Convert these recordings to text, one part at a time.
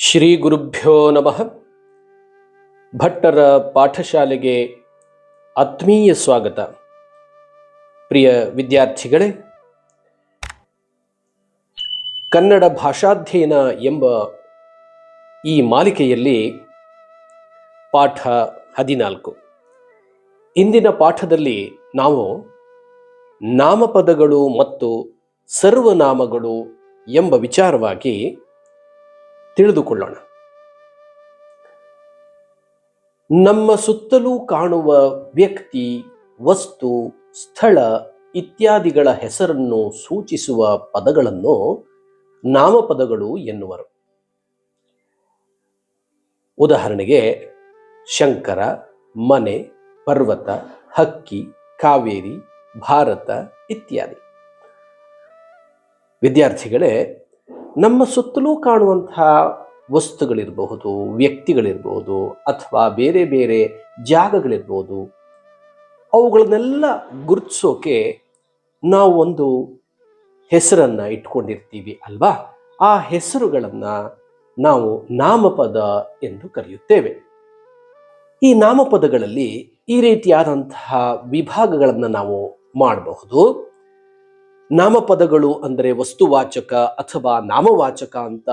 ಶ್ರೀ ಗುರುಭ್ಯೋ ನಮಃ. ಭಟ್ಟರ ಪಾಠಶಾಲೆಗೆ ಆತ್ಮೀಯ ಸ್ವಾಗತ. ಪ್ರಿಯ ವಿದ್ಯಾರ್ಥಿಗಳೇ, ಕನ್ನಡ ಭಾಷಾಧ್ಯಯನ ಎಂಬ ಈ ಮಾಲಿಕೆಯಲ್ಲಿ ಪಾಠ 14. ಇಂದಿನ ಪಾಠದಲ್ಲಿ ನಾವು ನಾಮಪದಗಳು ಮತ್ತು ಸರ್ವನಾಮಗಳು ಎಂಬ ವಿಚಾರವಾಗಿ ತಿಳಿದುಕೊಳ್ಳೋಣ. ನಮ್ಮ ಸುತ್ತಲೂ ಕಾಣುವ ವ್ಯಕ್ತಿ, ವಸ್ತು, ಸ್ಥಳ ಇತ್ಯಾದಿಗಳ ಹೆಸರನ್ನು ಸೂಚಿಸುವ ಪದಗಳನ್ನು ನಾಮಪದಗಳು ಎನ್ನುವರು. ಉದಾಹರಣೆಗೆ ಶಂಕರ, ಮನೆ, ಪರ್ವತ, ಹಕ್ಕಿ, ಕಾವೇರಿ, ಭಾರತ ಇತ್ಯಾದಿ. ವಿದ್ಯಾರ್ಥಿಗಳೇ, ನಮ್ಮ ಸುತ್ತಲೂ ಕಾಣುವಂತಹ ವಸ್ತುಗಳಿರಬಹುದು, ವ್ಯಕ್ತಿಗಳಿರ್ಬೋದು, ಅಥವಾ ಬೇರೆ ಬೇರೆ ಜಾಗಗಳಿರ್ಬೋದು, ಅವುಗಳನ್ನೆಲ್ಲ ಗುರುತಿಸೋಕೆ ನಾವು ಒಂದು ಹೆಸರನ್ನು ಇಟ್ಕೊಂಡಿರ್ತೀವಿ ಅಲ್ವಾ? ಆ ಹೆಸರುಗಳನ್ನು ನಾವು ನಾಮಪದ ಎಂದು ಕರೆಯುತ್ತೇವೆ. ಈ ನಾಮಪದಗಳಲ್ಲಿ ಈ ರೀತಿಯಾದಂತಹ ವಿಭಾಗಗಳನ್ನು ನಾವು ಮಾಡಬಹುದು. ನಾಮಪದಗಳು ಅಂದರೆ ವಸ್ತುವಾಚಕ ಅಥವಾ ನಾಮವಾಚಕ ಅಂತ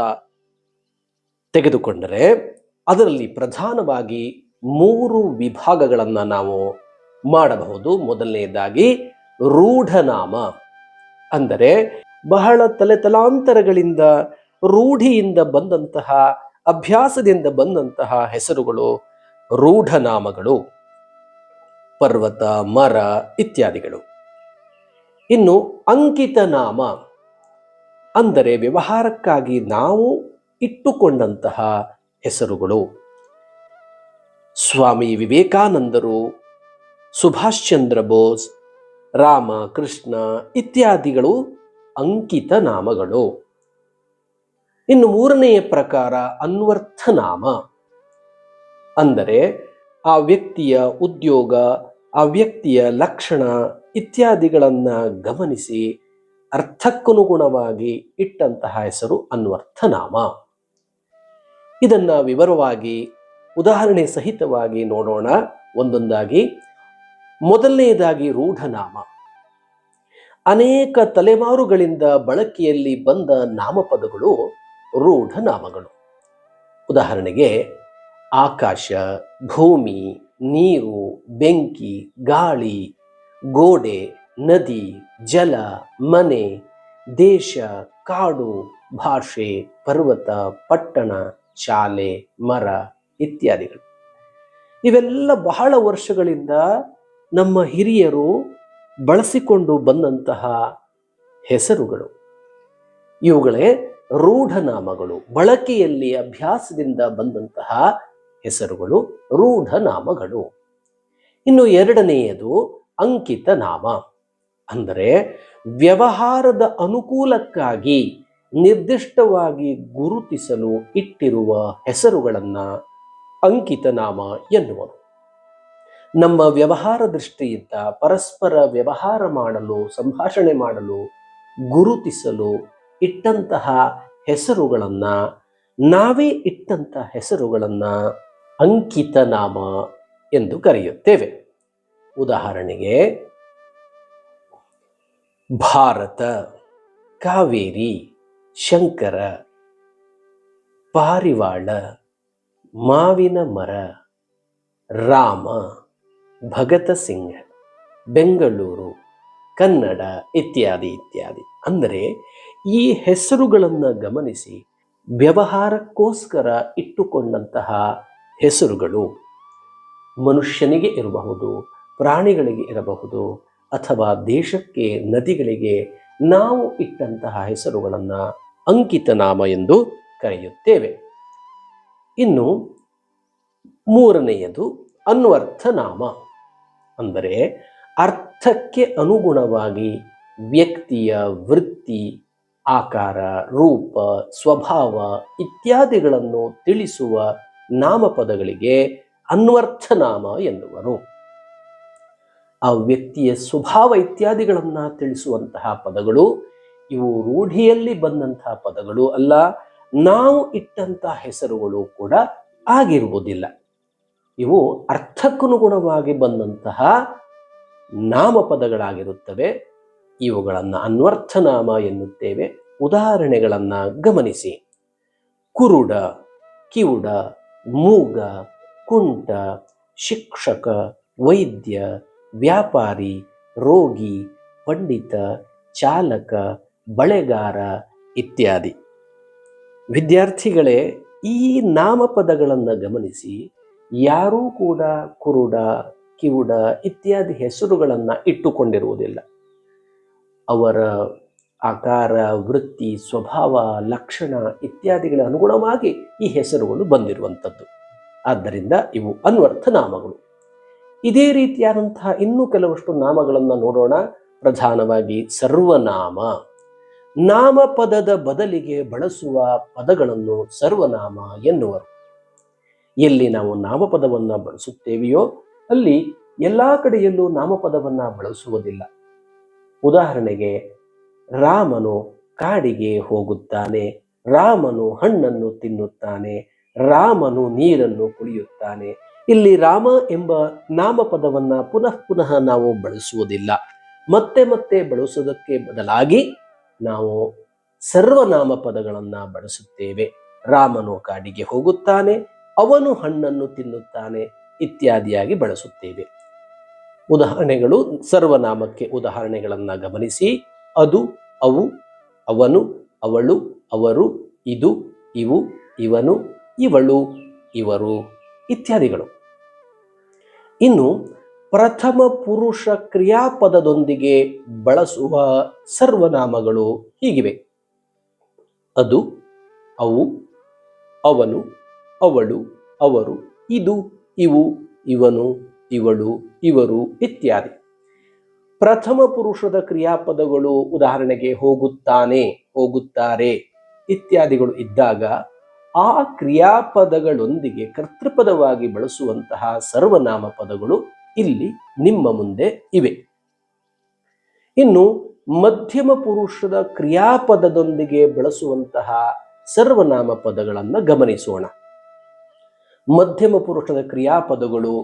ತೆಗೆದುಕೊಂಡರೆ ಅದರಲ್ಲಿ ಪ್ರಧಾನವಾಗಿ 3 ವಿಭಾಗಗಳನ್ನು ನಾವು ಮಾಡಬಹುದು. ಮೊದಲನೆಯದಾಗಿ ರೂಢನಾಮ, ಅಂದರೆ ಬಹಳ ತಲೆತಲಾಂತರಗಳಿಂದ ರೂಢಿಯಿಂದ ಬಂದಂತಹ, ಅಭ್ಯಾಸದಿಂದ ಬಂದಂತಹ ಹೆಸರುಗಳು ರೂಢನಾಮಗಳು, ಪರ್ವತ, ಮರ ಇತ್ಯಾದಿಗಳು. ಇನ್ನು ಅಂಕಿತ ನಾಮ, ಅಂದರೆ ವ್ಯವಹಾರಕ್ಕಾಗಿ ನಾವು ಇಟ್ಟುಕೊಂಡಂತಹ ಹೆಸರುಗಳು. ಸ್ವಾಮಿ ವಿವೇಕಾನಂದರು, ಸುಭಾಷ್ ಚಂದ್ರ ಬೋಸ್, ರಾಮ, ಕೃಷ್ಣ ಇತ್ಯಾದಿಗಳು ಅಂಕಿತ ನಾಮಗಳು. ಇನ್ನು 3ನೆಯ ಪ್ರಕಾರ ಅನ್ವರ್ಥನಾಮ, ಅಂದರೆ ಆ ವ್ಯಕ್ತಿಯ ಉದ್ಯೋಗ, ಆ ವ್ಯಕ್ತಿಯ ಲಕ್ಷಣ ಇತ್ಯಾದಿಗಳನ್ನು ಗಮನಿಸಿ ಅರ್ಥಕ್ಕನುಗುಣವಾಗಿ ಇಟ್ಟಂತಹ ಹೆಸರು ಅನ್ವರ್ಥನಾಮ. ಇದನ್ನು ವಿವರವಾಗಿ ಉದಾಹರಣೆ ಸಹಿತವಾಗಿ ನೋಡೋಣ ಒಂದೊಂದಾಗಿ. ಮೊದಲನೆಯದಾಗಿ ರೂಢನಾಮ. ಅನೇಕ ತಲೆಮಾರುಗಳಿಂದ ಬಳಕೆಯಲ್ಲಿ ಬಂದ ನಾಮಪದಗಳು ರೂಢನಾಮಗಳು. ಉದಾಹರಣೆಗೆ ಆಕಾಶ, ಭೂಮಿ, ನೀರು, ಬೆಂಕಿ, ಗಾಳಿ, ಗೋಡೆ, ನದಿ, ಜಲ, ಮನೆ, ದೇಶ, ಕಾಡು, ಭಾಷೆ, ಪರ್ವತ, ಪಟ್ಟಣ, ಶಾಲೆ, ಮರ ಇತ್ಯಾದಿಗಳು. ಇವೆಲ್ಲ ಬಹಳ ವರ್ಷಗಳಿಂದ ನಮ್ಮ ಹಿರಿಯರು ಬಳಸಿಕೊಂಡು ಬಂದಂತಹ ಹೆಸರುಗಳು. ಇವುಗಳೇ ರೂಢನಾಮಗಳು, ಬಳಕೆಯಲ್ಲಿ ಅಭ್ಯಾಸದಿಂದ ಬಂದಂತಹ ಹೆಸರುಗಳು ರೂಢನಾಮಗಳು. ಇನ್ನು 2ನೆಯದು ಅಂಕಿತ ನಾಮ, ಅಂದರೆ ವ್ಯವಹಾರದ ಅನುಕೂಲಕ್ಕಾಗಿ ನಿರ್ದಿಷ್ಟವಾಗಿ ಗುರುತಿಸಲು ಇಟ್ಟಿರುವ ಹೆಸರುಗಳನ್ನು ಅಂಕಿತ ನಾಮ ಎನ್ನುವರು. ನಮ್ಮ ವ್ಯವಹಾರ ದೃಷ್ಟಿಯಿಂದ ಪರಸ್ಪರ ವ್ಯವಹಾರ ಮಾಡಲು, ಸಂಭಾಷಣೆ ಮಾಡಲು ಗುರುತಿಸಲು ಇಟ್ಟಂತಹ ಹೆಸರುಗಳನ್ನು, ನಾವೇ ಇಟ್ಟಂತಹ ಹೆಸರುಗಳನ್ನು ಅಂಕಿತ ನಾಮ ಎಂದು ಕರೆಯುತ್ತೇವೆ. ಉದಾಹರಣೆಗೆ ಭಾರತ, ಕಾವೇರಿ, ಶಂಕರ, ಪಾರಿವಾಳ, ಮಾವಿನ ಮರ, ರಾಮ, ಭಗತ ಸಿಂಗ್, ಬೆಂಗಳೂರು, ಕನ್ನಡ ಇತ್ಯಾದಿ ಇತ್ಯಾದಿ. ಅಂದರೆ ಈ ಹೆಸರುಗಳನ್ನು ಗಮನಿಸಿ ವ್ಯವಹಾರಕ್ಕೋಸ್ಕರ ಇಟ್ಟುಕೊಂಡಂತಹ ಹೆಸರುಗಳು ಮನುಷ್ಯನಿಗೆ ಇರಬಹುದು, ಪ್ರಾಣಿಗಳಿಗೆ ಇರಬಹುದು, ಅಥವಾ ದೇಶಕ್ಕೆ, ನದಿಗಳಿಗೆ ನಾವು ಇಟ್ಟಂತಹ ಹೆಸರುಗಳನ್ನು ಅಂಕಿತ ನಾಮ ಎಂದು ಕರೆಯುತ್ತೇವೆ. ಇನ್ನು 3ನೆಯದು ಅನ್ವರ್ಥನಾಮ, ಅಂದರೆ ಅರ್ಥಕ್ಕೆ ಅನುಗುಣವಾಗಿ ವ್ಯಕ್ತಿಯ ವೃತ್ತಿ, ಆಕಾರ, ರೂಪ, ಸ್ವಭಾವ ಇತ್ಯಾದಿಗಳನ್ನು ತಿಳಿಸುವ ನಾಮಪದಗಳಿಗೆ ಅನ್ವರ್ಥನಾಮ ಎನ್ನುವರು. ಆ ವ್ಯಕ್ತಿಯ ಸ್ವಭಾವ ಇತ್ಯಾದಿಗಳನ್ನು ತಿಳಿಸುವಂತಹ ಪದಗಳು ಇವು ರೂಢಿಯಲ್ಲಿ ಬಂದಂತಹ ಪದಗಳು ಅಲ್ಲ. ನಾವು ಇಟ್ಟಂತ ಹೆಸರುಗಳು ಕೂಡ ಆಗಿರುವುದಿಲ್ಲ. ಇವು ಅರ್ಥಕ್ಕನುಗುಣವಾಗಿ ಬಂದಂತಹ ನಾಮಪದಗಳಾಗಿರುತ್ತವೆ. ಇವುಗಳನ್ನು ಅನ್ವರ್ಥನಾಮ ಎನ್ನುತ್ತೇವೆ. ಉದಾಹರಣೆಗಳನ್ನ ಗಮನಿಸಿ. ಕುರುಡ, ಕಿವುಡ, ಮೂಗ, ಕುಂಟ, ಶಿಕ್ಷಕ, ವೈದ್ಯ, ವ್ಯಾಪಾರಿ, ರೋಗಿ, ಪಂಡಿತ, ಚಾಲಕ, ಬಳೆಗಾರ ಇತ್ಯಾದಿ. ವಿದ್ಯಾರ್ಥಿಗಳೇ, ಈ ನಾಮಪದಗಳನ್ನು ಗಮನಿಸಿ. ಯಾರೂ ಕೂಡ ಕುರುಡ, ಕಿವುಡ ಇತ್ಯಾದಿ ಹೆಸರುಗಳನ್ನು ಇಟ್ಟುಕೊಂಡಿರುವುದಿಲ್ಲ. ಅವರ ಆಕಾರ, ವೃತ್ತಿ, ಸ್ವಭಾವ, ಲಕ್ಷಣ ಇತ್ಯಾದಿಗಳ ಅನುಗುಣವಾಗಿ ಈ ಹೆಸರುಗಳು ಬಂದಿರುವಂಥದ್ದು. ಆದ್ದರಿಂದ ಇವು ಅನ್ವರ್ಥ ನಾಮಗಳು. ಇದೇ ರೀತಿಯಾದಂತಹ ಇನ್ನೂ ಕೆಲವಷ್ಟು ನಾಮಗಳನ್ನು ನೋಡೋಣ. ಪ್ರಧಾನವಾಗಿ ಸರ್ವನಾಮ. ನಾಮಪದದ ಬದಲಿಗೆ ಬಳಸುವ ಪದಗಳನ್ನು ಸರ್ವನಾಮ ಎನ್ನುವರು. ಎಲ್ಲಿ ನಾವು ನಾಮಪದವನ್ನು ಬಳಸುತ್ತೇವೆಯೋ ಅಲ್ಲಿ ಎಲ್ಲಾ ಕಡೆಯಲ್ಲೂ ನಾಮಪದವನ್ನು ಬಳಸುವುದಿಲ್ಲ. ಉದಾಹರಣೆಗೆ, ರಾಮನು ಕಾಡಿಗೆ ಹೋಗುತ್ತಾನೆ, ರಾಮನು ಹಣ್ಣನ್ನು ತಿನ್ನುತ್ತಾನೆ, ರಾಮನು ನೀರನ್ನು ಕುಡಿಯುತ್ತಾನೆ. ಇಲ್ಲಿ ರಾಮ ಎಂಬ ನಾಮಪದವನ್ನ ಪುನಃ ಪುನಃ ನಾವು ಬಳಸುವುದಿಲ್ಲ. ಮತ್ತೆ ಮತ್ತೆ ಬಳಸುವುದಕ್ಕೆ ಬದಲಾಗಿ ನಾವು ಸರ್ವನಾಮ ಪದಗಳನ್ನು ಬಳಸುತ್ತೇವೆ. ರಾಮನು ಕಾಡಿಗೆ ಹೋಗುತ್ತಾನೆ, ಅವನು ಹಣ್ಣನ್ನು ತಿನ್ನುತ್ತಾನೆ ಇತ್ಯಾದಿಯಾಗಿ ಬಳಸುತ್ತೇವೆ. ಉದಾಹರಣೆಗಳು, ಸರ್ವನಾಮಕ್ಕೆ ಉದಾಹರಣೆಗಳನ್ನು ಗಮನಿಸಿ. ಅದು, ಅವು, ಅವನು, ಅವಳು, ಅವರು, ಇದು, ಇವು, ಇವನು, ಇವಳು, ಇವರು ಇತ್ಯಾದಿಗಳು. ಇನ್ನು ಪ್ರಥಮ ಪುರುಷ ಕ್ರಿಯಾಪದದೊಂದಿಗೆ ಬಳಸುವ ಸರ್ವನಾಮಗಳು ಹೀಗಿವೆ. ಅದು, ಅವು, ಅವನು, ಅವಳು, ಅವರು, ಇದು, ಇವು, ಇವನು, ಇವಳು, ಇವರು ಇತ್ಯಾದಿ. ಪ್ರಥಮ ಪುರುಷದ ಕ್ರಿಯಾಪದಗಳು ಉದಾಹರಣೆಗೆ ಹೋಗುತ್ತಾನೆ, ಹೋಗುತ್ತಾರೆ ಇತ್ಯಾದಿಗಳು ಇದ್ದಾಗ ಆ ಕ್ರಿಯಾಪದಗಳೊಂದಿಗೆ ಕರ್ತೃಪದವಾಗಿ ಬಳಸುವಂತಹ ಸರ್ವನಾಮ ಪದಗಳು ಇಲ್ಲಿ ನಿಮ್ಮ ಮುಂದೆ ಇವೆ. ಇನ್ನು ಮಧ್ಯಮ ಪುರುಷದ ಕ್ರಿಯಾಪದದೊಂದಿಗೆ ಬಳಸುವಂತಹ ಸರ್ವನಾಮ ಪದಗಳನ್ನು ಗಮನಿಸೋಣ. ಮಧ್ಯಮ ಪುರುಷದ ಕ್ರಿಯಾಪದಗಳು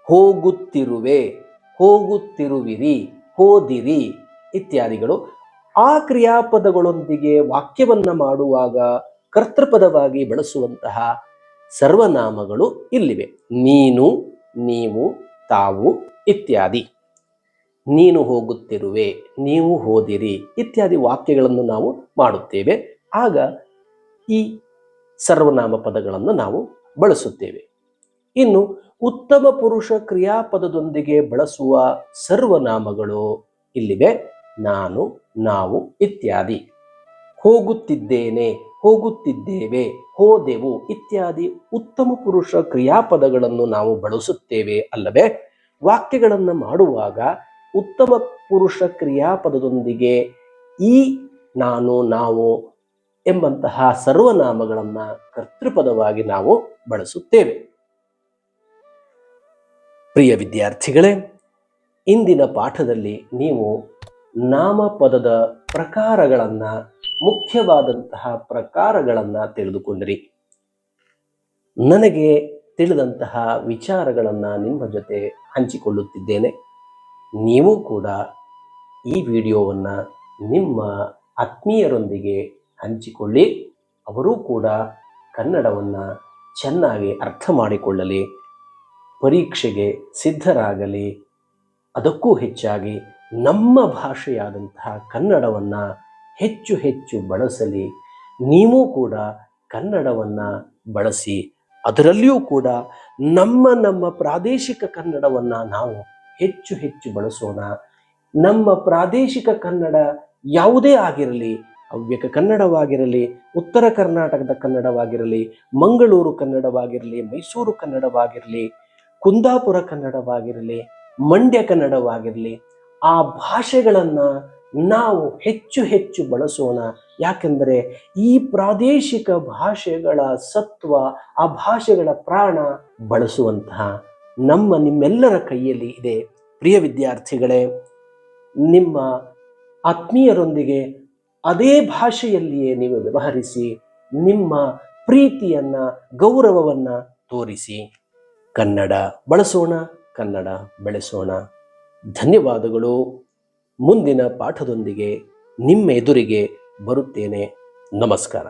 ಹೋಗುತ್ತಿರುವೆ, ಹೋಗುತ್ತಿರುವಿರಿ, ಹೋದಿರಿ ಇತ್ಯಾದಿಗಳು. ಆ ಕ್ರಿಯಾಪದಗಳೊಂದಿಗೆ ವಾಕ್ಯವನ್ನ ಮಾಡುವಾಗ ಕರ್ತೃಪದವಾಗಿ ಬಳಸುವಂತಹ ಸರ್ವನಾಮಗಳು ಇಲ್ಲಿವೆ. ನೀನು, ನೀವು, ತಾವು ಇತ್ಯಾದಿ. ನೀನು ಹೋಗುತ್ತಿರುವೆ, ನೀವು ಹೋದಿರಿ ಇತ್ಯಾದಿ ವಾಕ್ಯಗಳನ್ನು ನಾವು ಮಾಡುತ್ತೇವೆ. ಆಗ ಈ ಸರ್ವನಾಮ ಪದಗಳನ್ನು ನಾವು ಬಳಸುತ್ತೇವೆ. ಇನ್ನು ಉತ್ತಮ ಪುರುಷ ಕ್ರಿಯಾಪದದೊಂದಿಗೆ ಬಳಸುವ ಸರ್ವನಾಮಗಳು ಇಲ್ಲಿವೆ. ನಾನು, ನಾವು ಇತ್ಯಾದಿ. ಹೋಗುತ್ತಿದ್ದೇನೆ, ಹೋಗುತ್ತಿದ್ದೇವೆ, ಹೋದೆವು ಇತ್ಯಾದಿ ಉತ್ತಮ ಪುರುಷ ಕ್ರಿಯಾಪದಗಳನ್ನು ನಾವು ಬಳಸುತ್ತೇವೆ ಅಲ್ಲವೇ? ವಾಕ್ಯಗಳನ್ನು ಮಾಡುವಾಗ ಉತ್ತಮ ಪುರುಷ ಕ್ರಿಯಾಪದದೊಂದಿಗೆ ಈ, ನಾನು, ನಾವು ಎಂಬಂತಹ ಸರ್ವನಾಮಗಳನ್ನು ಕರ್ತೃಪದವಾಗಿ ನಾವು ಬಳಸುತ್ತೇವೆ. ಪ್ರಿಯ ವಿದ್ಯಾರ್ಥಿಗಳೇ, ಇಂದಿನ ಪಾಠದಲ್ಲಿ ನೀವು ನಾಮಪದದ ಪ್ರಕಾರಗಳನ್ನು, ಮುಖ್ಯವಾದಂತಹ ಪ್ರಕಾರಗಳನ್ನು ತಿಳಿದುಕೊಂಡಿರಿ. ನನಗೆ ತಿಳಿದಂತಹ ವಿಚಾರಗಳನ್ನು ನಿಮ್ಮ ಜೊತೆ ಹಂಚಿಕೊಳ್ಳುತ್ತಿದ್ದೇನೆ. ನೀವು ಕೂಡ ಈ ವಿಡಿಯೋವನ್ನು ನಿಮ್ಮ ಆತ್ಮೀಯರೊಂದಿಗೆ ಹಂಚಿಕೊಳ್ಳಿ. ಅವರೂ ಕೂಡ ಕನ್ನಡವನ್ನು ಚೆನ್ನಾಗಿ ಅರ್ಥ ಮಾಡಿಕೊಳ್ಳಲಿ, ಪರೀಕ್ಷೆಗೆ ಸಿದ್ಧರಾಗಲಿ. ಅದಕ್ಕೂ ಹೆಚ್ಚಾಗಿ ನಮ್ಮ ಭಾಷೆಯಾದಂತಹ ಕನ್ನಡವನ್ನು ಹೆಚ್ಚು ಹೆಚ್ಚು ಬಳಸಲಿ. ನೀವು ಕೂಡ ಕನ್ನಡವನ್ನು ಬಳಸಿ. ಅದರಲ್ಲಿಯೂ ಕೂಡ ನಮ್ಮ ಪ್ರಾದೇಶಿಕ ಕನ್ನಡವನ್ನು ನಾವು ಹೆಚ್ಚು ಹೆಚ್ಚು ಬಳಸೋಣ. ನಮ್ಮ ಪ್ರಾದೇಶಿಕ ಕನ್ನಡ ಯಾವುದೇ ಆಗಿರಲಿ, ಹವ್ಯಕ ಕನ್ನಡವಾಗಿರಲಿ, ಉತ್ತರ ಕರ್ನಾಟಕದ ಕನ್ನಡವಾಗಿರಲಿ, ಮಂಗಳೂರು ಕನ್ನಡವಾಗಿರಲಿ, ಮೈಸೂರು ಕನ್ನಡವಾಗಿರಲಿ, ಕುಂದಾಪುರ ಕನ್ನಡವಾಗಿರಲಿ, ಮಂಡ್ಯ ಕನ್ನಡವಾಗಿರಲಿ, ಆ ಭಾಷೆಗಳನ್ನು ನಾವು ಹೆಚ್ಚು ಹೆಚ್ಚು ಬಳಸೋಣ. ಯಾಕೆಂದರೆ ಈ ಪ್ರಾದೇಶಿಕ ಭಾಷೆಗಳ ಸತ್ವ, ಆ ಭಾಷೆಗಳ ಪ್ರಾಣ ಬಳಸುವಂತಹ ನಿಮ್ಮೆಲ್ಲರ ಕೈಯಲ್ಲಿ ಇದೆ. ಪ್ರಿಯ ವಿದ್ಯಾರ್ಥಿಗಳೇ, ನಿಮ್ಮ ಆತ್ಮೀಯರೊಂದಿಗೆ ಅದೇ ಭಾಷೆಯಲ್ಲಿಯೇ ನೀವು ವ್ಯವಹರಿಸಿ. ನಿಮ್ಮ ಪ್ರೀತಿಯನ್ನ, ಗೌರವವನ್ನ ತೋರಿಸಿ. ಕನ್ನಡ ಬಳಸೋಣ, ಕನ್ನಡ ಬೆಳೆಸೋಣ. ಧನ್ಯವಾದಗಳು. ಮುಂದಿನ ಪಾಠದೊಂದಿಗೆ ನಿಮ್ಮ ಎದುರಿಗೆ ಬರುತ್ತೇನೆ. ನಮಸ್ಕಾರ.